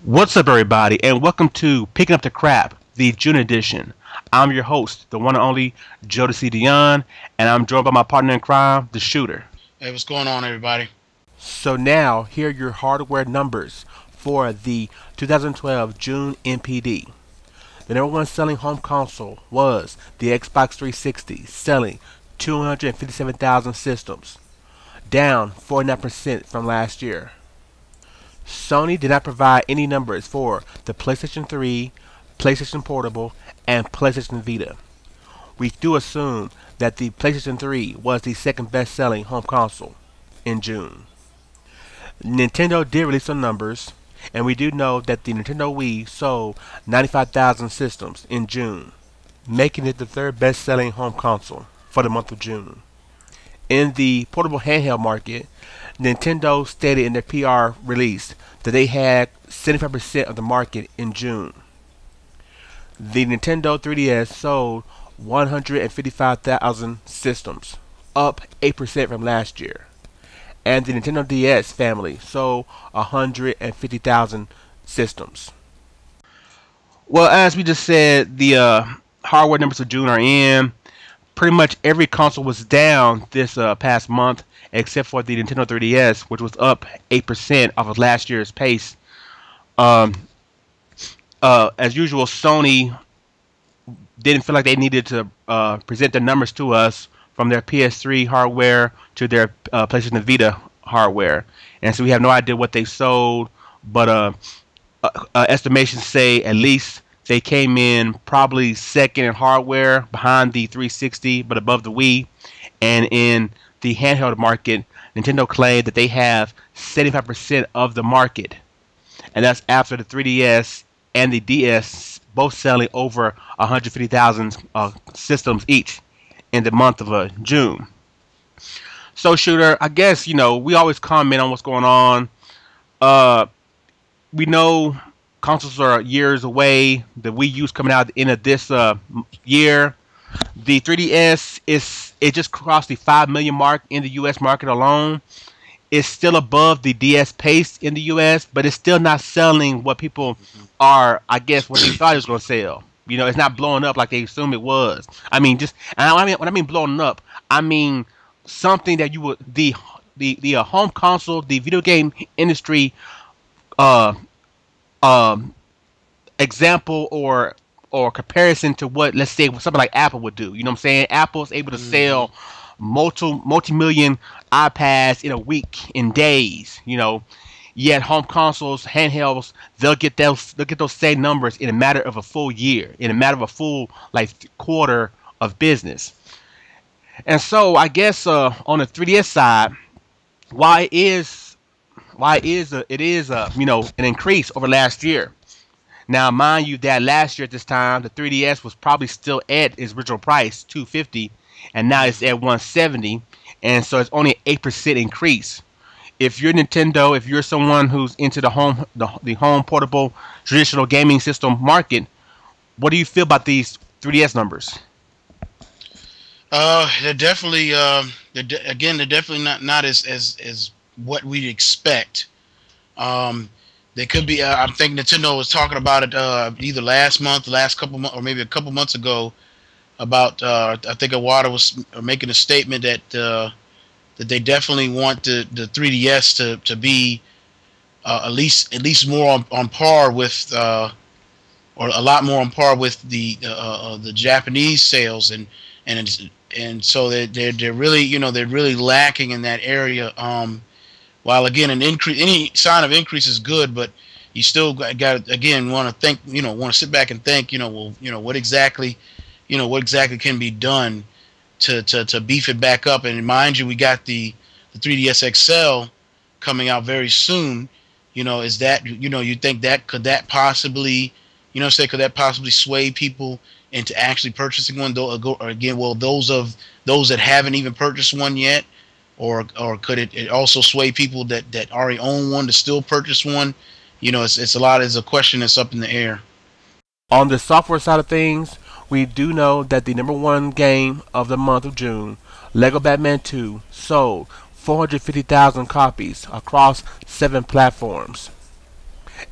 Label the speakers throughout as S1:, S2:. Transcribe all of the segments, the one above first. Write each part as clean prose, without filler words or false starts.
S1: What's up, everybody, and welcome to Picking Up the Crap, the June edition. I'm your host, the one and only Jodecideion, and I'm joined by my partner in crime, TheShooter.
S2: Hey, what's going on, everybody?
S1: So now, here are your hardware numbers for the 2012 June NPD. The number one selling home console was the Xbox 360, selling 257,000 systems, down 49% from last year. Sony did not provide any numbers for the PlayStation 3, PlayStation Portable, and PlayStation Vita. We do assume that the PlayStation 3 was the second best selling home console in June. Nintendo did release some numbers, and we do know that the Nintendo Wii sold 95,000 systems in June, making it the third best selling home console for the month of June. In the portable handheld market, Nintendo stated in their PR release that they had 75% of the market in June. The Nintendo 3DS sold 155,000 systems, up 8% from last year. And the Nintendo DS family sold 150,000 systems. Well, as we just said, the hardware numbers of June are in. Pretty much every console was down this past month, except for the Nintendo 3DS, which was up 8% off of last year's pace. As usual, Sony didn't feel like they needed to present the numbers to us from their PS3 hardware to their PlayStation Vita hardware, and so we have no idea what they sold. But estimations say at least they came in probably second in hardware, behind the 360, but above the Wii. And in the handheld market, Nintendo claimed that they have 75% of the market, and that's after the 3DS and the DS both selling over 150,000 systems each in the month of June. So, Shooter, I guess we always comment on what's going on. We know consoles are years away. The Wii U's coming out at the end of this year. The 3DS it just crossed the 5 million mark in the U.S. market alone. It's still above the DS pace in the U.S., but it's still not selling what people are, I guess, what they thought it was going to sell. It's not blowing up like they assumed it was. I mean, when I mean blowing up, I mean something that you would the home console, the video game industry example or comparison to what, let's say, something like Apple would do. You know what I'm saying? Apple's able to sell multi-million iPads in a week, in days. Yet home consoles, handhelds, they'll get those same numbers in a matter of a full year, in a matter of a full quarter of business. And so I guess on the 3DS side, why it is an increase over last year. Now, mind you, that last year at this time, the 3DS was probably still at its original price, $250, and now it's at $170, and so it's only an 8% increase. If you're Nintendo, if you're someone who's into the home portable traditional gaming system market, what do you feel about these 3DS numbers?
S2: They're definitely they're definitely not as what we'd expect. They could be. I think Nintendo was talking about it either last couple months, or maybe a couple months ago. About I think Iwata was making a statement that they definitely want the 3DS to be at least more on par with or a lot more on par with the Japanese sales, and so they're really they're really lacking in that area. While again, any sign of increase is good, but you still got again want to think, want to sit back and think, what exactly can be done to beef it back up. And mind you, we got the 3DS XL coming out very soon. Is that you think that could that possibly could that possibly sway people into actually purchasing one? Or again, well, those that haven't even purchased one yet. Or could it also sway people that already own one to still purchase one? It's a question that's up in the air.
S1: On the software side of things, we do know that the number one game of the month of June, Lego Batman 2, sold 450,000 copies across 7 platforms.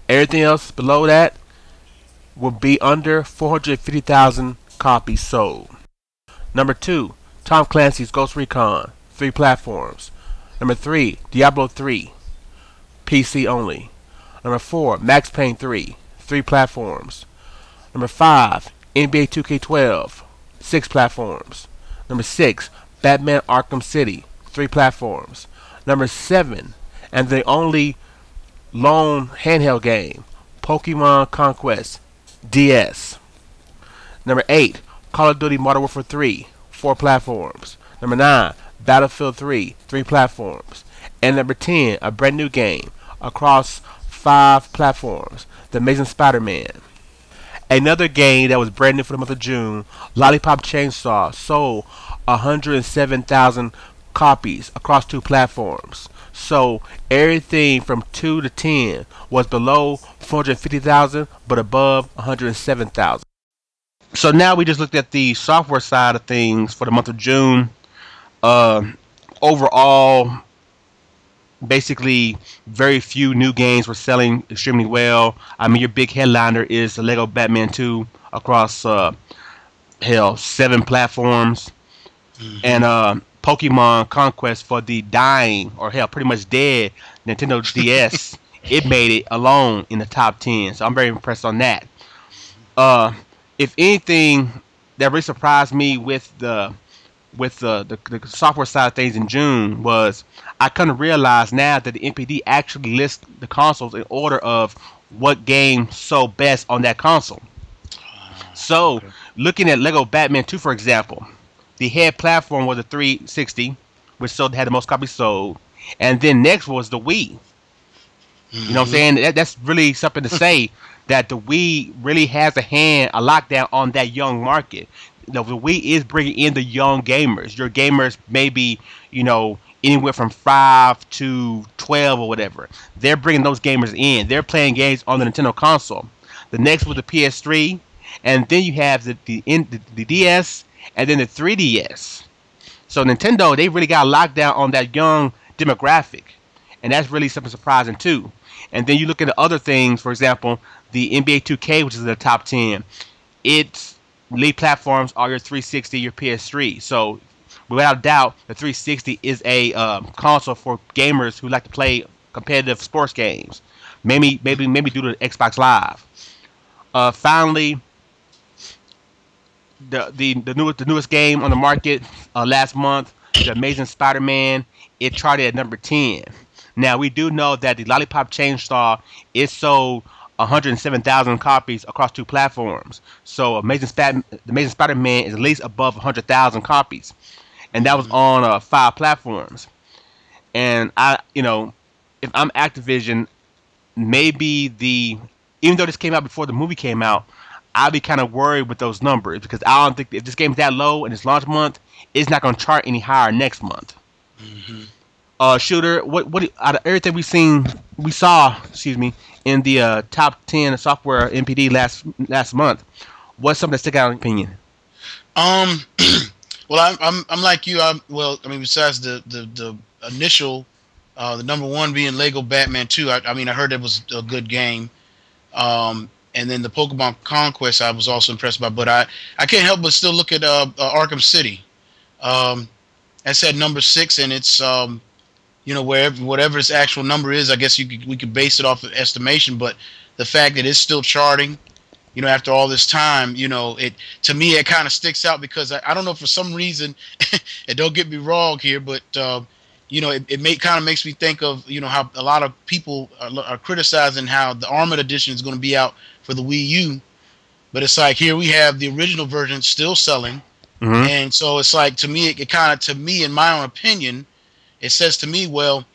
S1: Everything else below that will be under 450,000 copies sold. Number 2, Tom Clancy's Ghost Recon, 3 platforms. Number 3, Diablo 3, PC only. Number 4, Max Payne 3, 3 platforms. Number 5, NBA 2K12, 6 platforms. Number 6, Batman Arkham City, 3 platforms. Number 7, and the only lone handheld game, Pokemon Conquest, DS. Number 8, Call of Duty Modern Warfare 3, 4 platforms. Number 9, Battlefield 3, 3 platforms. And number 10, a brand new game across 5 platforms, The Amazing Spider-Man. Another game that was brand new for the month of June, Lollipop Chainsaw, sold 107,000 copies across 2 platforms. So everything from 2 to 10 was below 450,000 but above 107,000. So now we just looked at the software side of things for the month of June. Overall, basically, very few new games were selling extremely well. I mean, your big headliner is the Lego Batman 2 across, 7 platforms. And Pokemon Conquest for the dying, or hell, pretty much dead Nintendo DS. It made it alone in the top 10. So I'm very impressed on that. If anything that really surprised me with the software side of things in June was I kind of realized now that the NPD actually lists the consoles in order of what game sold best on that console. So, looking at Lego Batman 2, for example, the head platform was a 360, which had the most copies sold, and then next was the Wii. You know what I'm saying? That's really something to say that the Wii really has a lockdown on that young market. The Wii is bringing in the young gamers. Your gamers maybe, anywhere from 5 to 12 or whatever. They're bringing those gamers in. They're playing games on the Nintendo console. The next was the PS3, and then you have the DS, and then the 3DS. So Nintendo, they really got a lockdown on that young demographic, and that's really something surprising too. And then you look at the other things, for example, the NBA 2K, which is in the top 10. Its lead platforms are your 360, your PS3. So without doubt, the 360 is a console for gamers who like to play competitive sports games. Maybe due to Xbox Live. Finally, the newest game on the market last month, The Amazing Spider-Man, it charted at number 10. Now we do know that the Lollipop Chainsaw is sold 107,000 copies across 2 platforms. So The Amazing Spider-Man is at least above 100,000 copies, and that was on 5 platforms. And if I'm Activision, maybe even though this came out before the movie came out, I'd be kind of worried with those numbers because I don't think if this game's that low in its launch month, it's not going to chart any higher next month. Shooter, what out of everything we saw, in the top 10 software NPD last month, what's something that stick out in your opinion?
S2: Well, I'm like you. Besides the initial, the number 1 being Lego Batman 2. I heard it was a good game. And then the Pokemon Conquest I was also impressed by, but I can't help but still look at Arkham City. That's at number 6, and it's whatever its actual number is, I guess we could base it off of estimation, but the fact that it's still charting, after all this time, to me it kind of sticks out because I don't know, for some reason, and don't get me wrong here, but it kind of makes me think of how a lot of people are criticizing how the Armored Edition is going to be out for the Wii U, but it's like here we have the original version still selling, and so it's like to me in my own opinion, it says to me, well,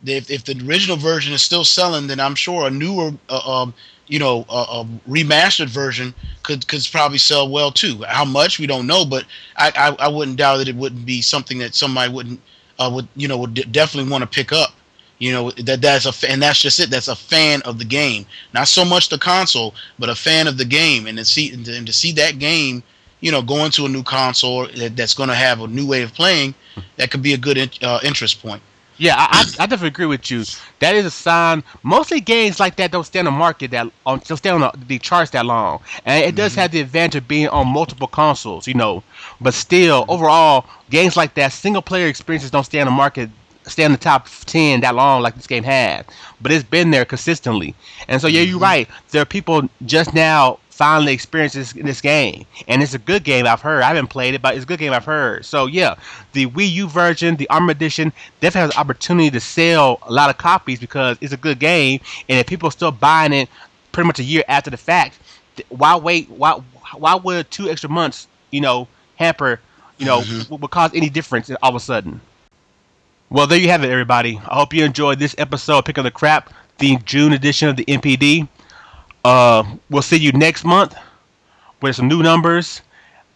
S2: if the original version is still selling, then I'm sure a newer, a remastered version could probably sell well too. How much we don't know, but I wouldn't doubt that it wouldn't be something that somebody would definitely want to pick up. That's just it. That's a fan of the game, not so much the console, but a fan of the game, and to see that game, go into a new console that's going to have a new way of playing, that could be a good interest point.
S1: Yeah, I definitely agree with you. That is a sign. Mostly games like that don't stay on the market don't stay on the charts that long, and it does
S2: Hmm.
S1: have the advantage of being on multiple consoles, you know. But still, overall, games like that, single player experiences don't stay on the market, stay in the top 10 that long like this game had. But it's been there consistently, and so yeah, you're
S2: Hmm.
S1: right. There are people just now finally experiencing this game, and it's a good game. I've heard. I haven't played it, but it's a good game. I've heard. So yeah, the Wii U version, the Armor Edition, definitely has the opportunity to sell a lot of copies because it's a good game, and if people are still buying it pretty much a year after the fact, why wait? Why would 2 extra months, hamper,
S2: Hmm.
S1: would cause any difference all of a sudden? Well, there you have it, everybody. I hope you enjoyed this episode of Pick Up the Crap, the June edition of the NPD. We'll see you next month with some new numbers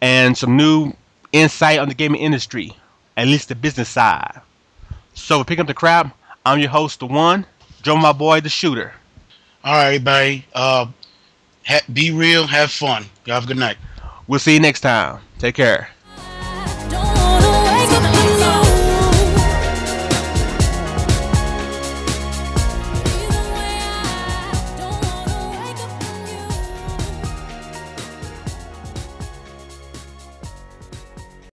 S1: and some new insight on the gaming industry, at least the business side. So, for Pick Up the Crap, I'm your host, The One. Join my boy, The Shooter.
S2: All right, everybody. Be real, have fun. Y'all have a good night.
S1: We'll see you next time. Take care.